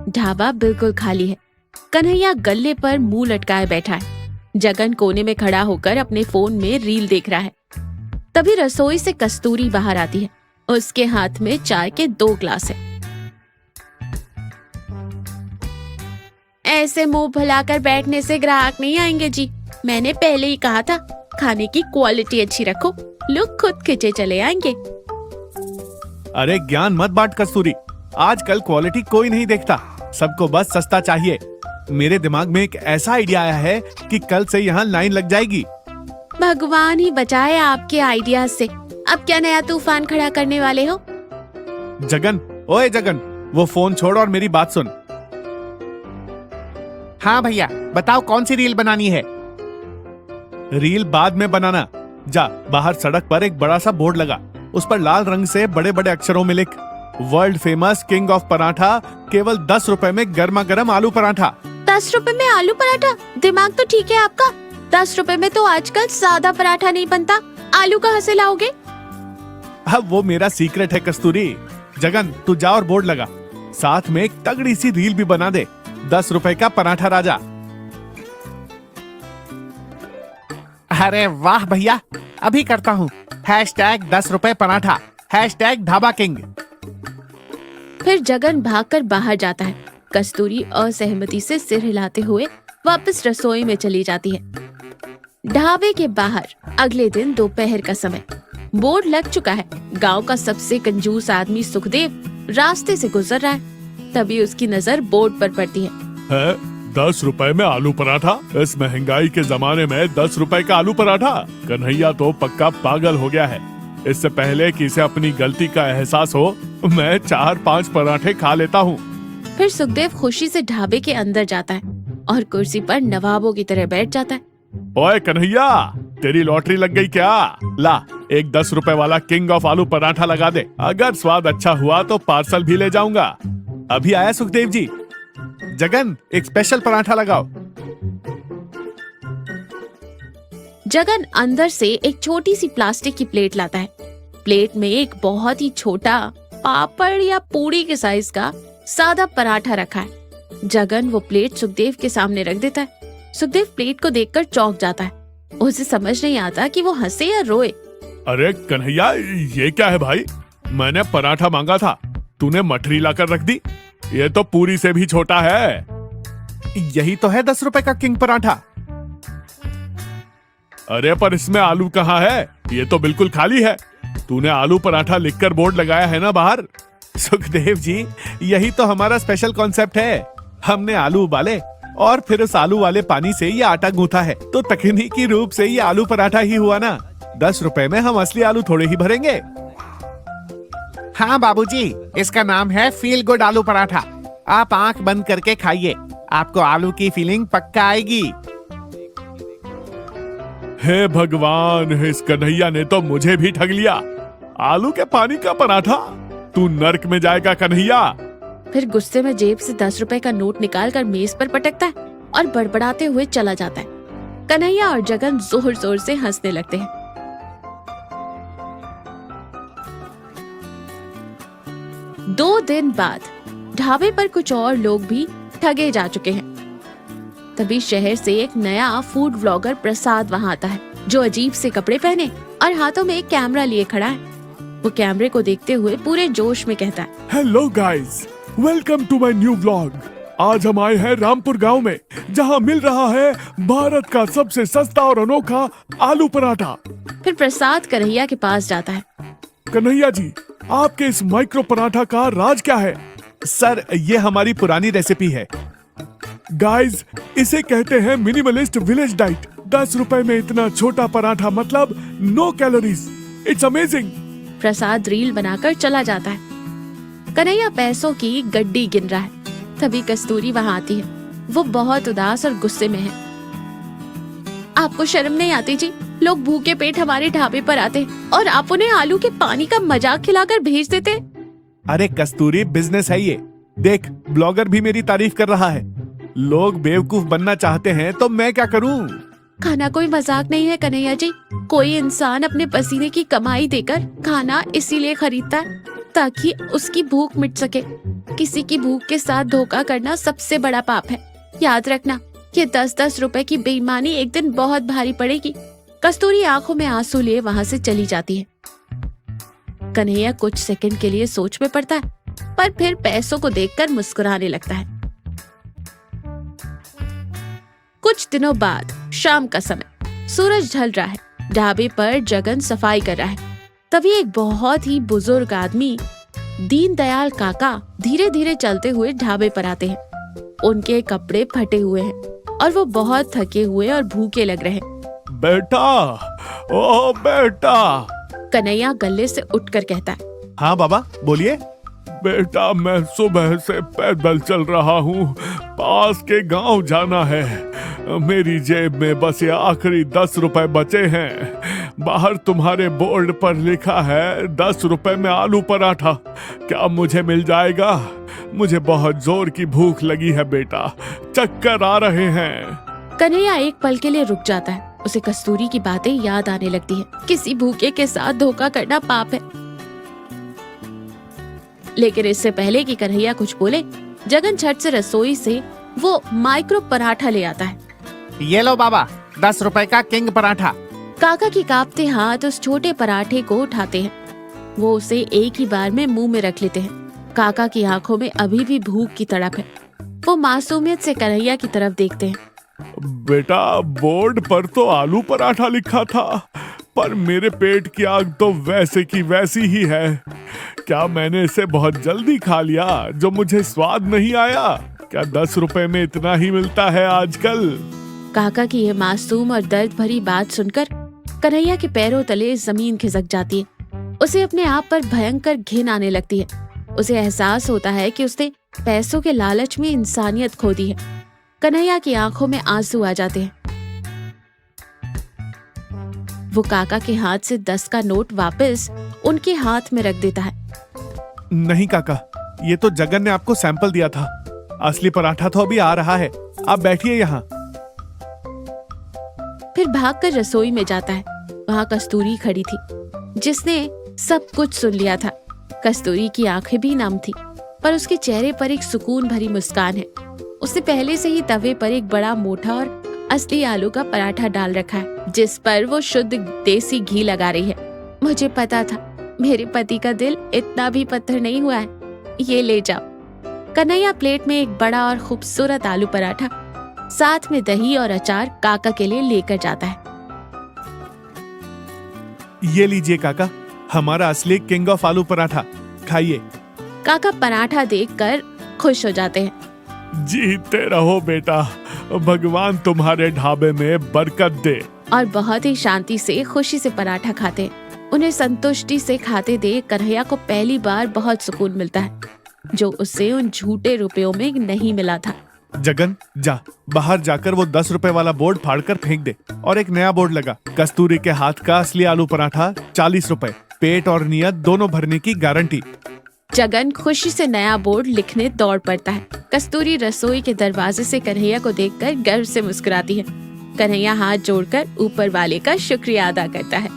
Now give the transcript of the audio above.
ढाबा बिल्कुल खाली है। कन्हैया गल्ले पर मुंह लटकाए बैठा है। जगन कोने में खड़ा होकर अपने फोन में रील देख रहा है। तभी रसोई से कस्तूरी बाहर आती है। उसके हाथ में चाय के 2 ग्लास है। ऐसे मुंह फुलाकर बैठने से ग्राहक नहीं आएंगे जी। मैंने पहले ही कहा था, खाने की क्वालिटी अच्छी रखो, लोग खुद खिंचे चले आएंगे। अरे ज्ञान मत बांट कस्तूरी, आजकल क्वालिटी कोई नहीं देखता, सबको बस सस्ता चाहिए। मेरे दिमाग में एक ऐसा आइडिया आया है कि कल से यहाँ लाइन लग जाएगी। भगवान ही बचाए आपके आइडिया से। अब क्या नया तूफान खड़ा करने वाले हो? जगन, ओए जगन, वो फोन छोड़ और मेरी बात सुन। हाँ भैया, बताओ कौन सी रील बनानी है? रील बाद में बनाना। जा, बाहर सड़क पर एक बड़ा सा बोर्ड लगा, उस पर लाल रंग से बड़े बड़े अक्षरों में लिख, world famous king of paratha, केवल 10 रुपए में गर्मा गर्म आलू पराठा। 10 रुपए में आलू पराठा? दिमाग तो ठीक है आपका। 10 रुपए में तो आजकल सादा पराठा नहीं बनता, आलू कहाँ से लाओगे? अब वो मेरा सीक्रेट है कस्तूरी। जगन, तू जा और बोर्ड लगा, साथ में एक तगड़ी सी रील भी बना दे, 10 रुपए का पराठा राजा। अरे वाह भैया, अभी करता हूँ। #10 रुपए पराठा, #ढाबा किंग। फिर जगन भागकर बाहर जाता है। कस्तूरी असहमति से सिर हिलाते हुए वापस रसोई में चली जाती है। ढाबे के बाहर अगले दिन दोपहर का समय, बोर्ड लग चुका है। गांव का सबसे कंजूस आदमी सुखदेव रास्ते से गुजर रहा है। तभी उसकी नजर बोर्ड पर पड़ती है 10 रुपए में आलू पराठा? इस महंगाई के जमाने में 10 रुपए का आलू पराठा? कन्हैया तो पक्का पागल हो गया है। इससे पहले कि इसे अपनी गलती का एहसास हो, मैं 4-5 पराठे खा लेता हूँ। फिर सुखदेव खुशी से ढाबे के अंदर जाता है और कुर्सी पर नवाबों की तरह बैठ जाता है। ओए कन्हैया, तेरी लॉटरी लग गई क्या? ला, एक 10 रुपए वाला किंग ऑफ आलू पराठा लगा दे। अगर स्वाद अच्छा हुआ तो पार्सल भी ले जाऊंगा। अभी आया सुखदेव जी। जगन, एक स्पेशल पराठा लगाओ। जगन अंदर से एक छोटी सी प्लास्टिक की प्लेट लाता है। प्लेट में एक बहुत ही छोटा पापड़ या पूरी के साइज का सादा पराठा रखा है। जगन वो प्लेट सुखदेव के सामने रख देता है। सुखदेव प्लेट को देखकर चौंक जाता है। उसे समझ नहीं आता कि वो हंसे या रोए। अरे कन्हैया, ये क्या है भाई? मैंने पराठा मांगा था, तूने मठरी लाकर रख दी। ये तो पूरी से भी छोटा है। यही तो है 10 रुपए का किंग पराठा। अरे पर इसमें आलू कहाँ है? ये तो बिल्कुल खाली है। तूने आलू पराठा लिखकर बोर्ड लगाया है ना बाहर? सुखदेव जी, यही तो हमारा स्पेशल कॉन्सेप्ट है। हमने आलू उबाले और फिर उस आलू वाले पानी से ये आटा गूंथा है, तो तकनीकी रूप से ये आलू पराठा ही हुआ ना। 10 रुपए में हम असली आलू थोड़े ही भरेंगे। हाँ बाबूजी, इसका नाम है फील गुड आलू पराठा। आप आंख बंद करके खाइए, आपको आलू की फीलिंग पक्का आएगी। हे भगवान, इस कन्हैया ने तो मुझे भी ठग लिया। आलू के पानी का पराठा? तू नर्क में जाएगा कन्हैया। फिर गुस्से में जेब से 10 रुपए का नोट निकालकर मेज पर पटकता है और बड़बड़ाते हुए चला जाता है। कन्हैया और जगन जोर जोर से हंसने लगते हैं। दो दिन बाद ढाबे पर कुछ और लोग भी ठगे जा चुके हैं। तभी शहर से एक नया फूड व्लॉगर प्रसाद वहां आता है, जो अजीब से कपड़े पहने और हाथों में एक कैमरा लिए खड़ा है। वो कैमरे को देखते हुए पूरे जोश में कहता है, hello guys, welcome to my new vlog. आज हम आए हैं रामपुर गांव में, जहां मिल रहा है भारत का सबसे सस्ता और अनोखा आलू पराठा। फिर प्रसाद कन्हैया के पास जाता है। कन्हैया जी, आपके इस माइक्रो पराठा का राज क्या है? सर, ये हमारी पुरानी रेसिपी है। गाइस, इसे कहते हैं मिनिमलिस्ट विलेज डाइट। 10 रुपए में इतना छोटा पराठा, मतलब no calories. It's amazing. Prasad reel बनाकर चला जाता है। कन्हैया पैसों की गड्डी गिन रहा है। तभी कस्तूरी वहां आती है। वो बहुत उदास और गुस्से में है। आपको शर्म नहीं आती जी? लोग भूखे पेट हमारे ढाबे पर आते और आप उन्हें आलू के पानी का मजाक खिलाकर भेज देते। अरे कस्तूरी, बिजनेस है ये। देख, ब्लॉगर भी मेरी तारीफ कर रहा है। लोग बेवकूफ बनना चाहते हैं तो मैं क्या करूं? खाना कोई मजाक नहीं है कन्हैया जी। कोई इंसान अपने पसीने की कमाई देकर खाना इसीलिए खरीदता है ताकि उसकी भूख मिट सके। किसी की भूख के साथ धोखा करना सबसे बड़ा पाप है। याद रखना, ये 10-10 रुपए की बेईमानी एक दिन बहुत भारी पड़ेगी। कस्तूरी आंखों में आंसू लिए वहां से चली जाती है। कन्हैया कुछ सेकंड के लिए सोच में पड़ता है, पर फिर पैसों को देखकर मुस्कुराने लगता है। कुछ दिनों बाद शाम का समय, सूरज ढल रहा है। ढाबे पर जगन सफाई कर रहा है। तभी एक बहुत ही बुजुर्ग आदमी, दीनदयाल काका, धीरे धीरे चलते हुए ढाबे पर आते हैं। उनके कपड़े फटे हुए हैं और वो बहुत थके हुए और भूखे लग रहे हैं। बेटा, ओ बेटा। कन्हैया गले से उठकर कहता है, हाँ बाबा बोलिए। बेटा, मैं सुबह से पैदल चल रहा हूँ, पास के गांव जाना है। मेरी जेब में बस ये आखिरी 10 रुपए बचे हैं। बाहर तुम्हारे बोर्ड पर लिखा है 10 रुपए में आलू पराठा। क्या मुझे मिल जाएगा? मुझे बहुत जोर की भूख लगी है बेटा, चक्कर आ रहे हैं। कन्हैया एक पल के लिए रुक जाता है। उसे कस्तूरी की बातें याद आने लगती है। किसी भूखे के साथ धोखा करना पाप है। लेकिन इससे पहले कि कन्हैया कुछ बोले, जगन झट से रसोई से वो माइक्रो पराठा ले आता है। ये लो बाबा, 10 रुपए का किंग पराठा। काका के कांपते हाथ उस छोटे पराठे को उठाते हैं। वो उसे एक ही बार में मुंह में रख लेते हैं। काका की आंखों में अभी भी भूख की तड़प है। वो मासूमियत से कन्हैया की तरफ देखते हैं। बेटा, बोर्ड पर तो आलू पराठा लिखा था, पर मेरे पेट की आग तो वैसे की वैसी ही है। क्या मैंने इसे बहुत जल्दी खा लिया जो मुझे स्वाद नहीं आया? क्या 10 रुपए में इतना ही मिलता है आजकल? काका की ये मासूम और दर्द भरी बात सुनकर कन्हैया के पैरों तले जमीन खिसक जाती है। उसे अपने आप पर भयंकर घिन आने लगती है। उसे एहसास होता है कि उसने पैसों के लालच में इंसानियत खो दी है। कन्हैया की आंखों में आंसू आ जाते हैं। वो काका के हाथ से 10 का नोट वापस उनके हाथ में रख देता है। नहीं काका, ये तो जगन ने आपको सैंपल दिया था। असली पराठा तो अभी आ रहा है, आप बैठिए यहाँ। फिर भागकर रसोई में जाता है। वहाँ कस्तूरी खड़ी थी, जिसने सब कुछ सुन लिया था। कस्तूरी की आंखें भी नम थी, पर उसके चेहरे पर एक सुकून भरी मुस्कान है। उसने पहले से ही तवे पर एक बड़ा मोटा और असली आलू का पराठा डाल रखा है, जिस पर वो शुद्ध देसी घी लगा रही है। मुझे पता था मेरे पति का दिल इतना भी पत्थर नहीं हुआ है। ये ले जाओ। कन्हैया प्लेट में एक बड़ा और खूबसूरत आलू पराठा साथ में दही और अचार काका के लिए लेकर जाता है। ये लीजिए काका, हमारा असली किंग ऑफ आलू पराठा, खाइए। काका पराठा देखकर खुश हो जाते हैं। जीते रहो बेटा, भगवान तुम्हारे ढाबे में बरकत दे। और बहुत ही शांति से खुशी से पराठा खाते हैं। उन्हें संतुष्टि से खाते देख कन्हैया को पहली बार बहुत सुकून मिलता है, जो उससे उन झूठे रुपयों में नहीं मिला था। जगन, जा बाहर जाकर वो 10 रुपए वाला बोर्ड फाड़कर फेंक दे और एक नया बोर्ड लगा। कस्तूरी के हाथ का असली आलू पराठा 40 रुपए, पेट और नियत दोनों भरने की गारंटी। जगन खुशी से नया बोर्ड लिखने दौड़ पड़ता है। कस्तूरी रसोई के दरवाजे से कन्हैया को देखकर गर्व से मुस्कुराती है। कन्हैया हाथ जोड़कर ऊपर वाले का शुक्रिया अदा करता है।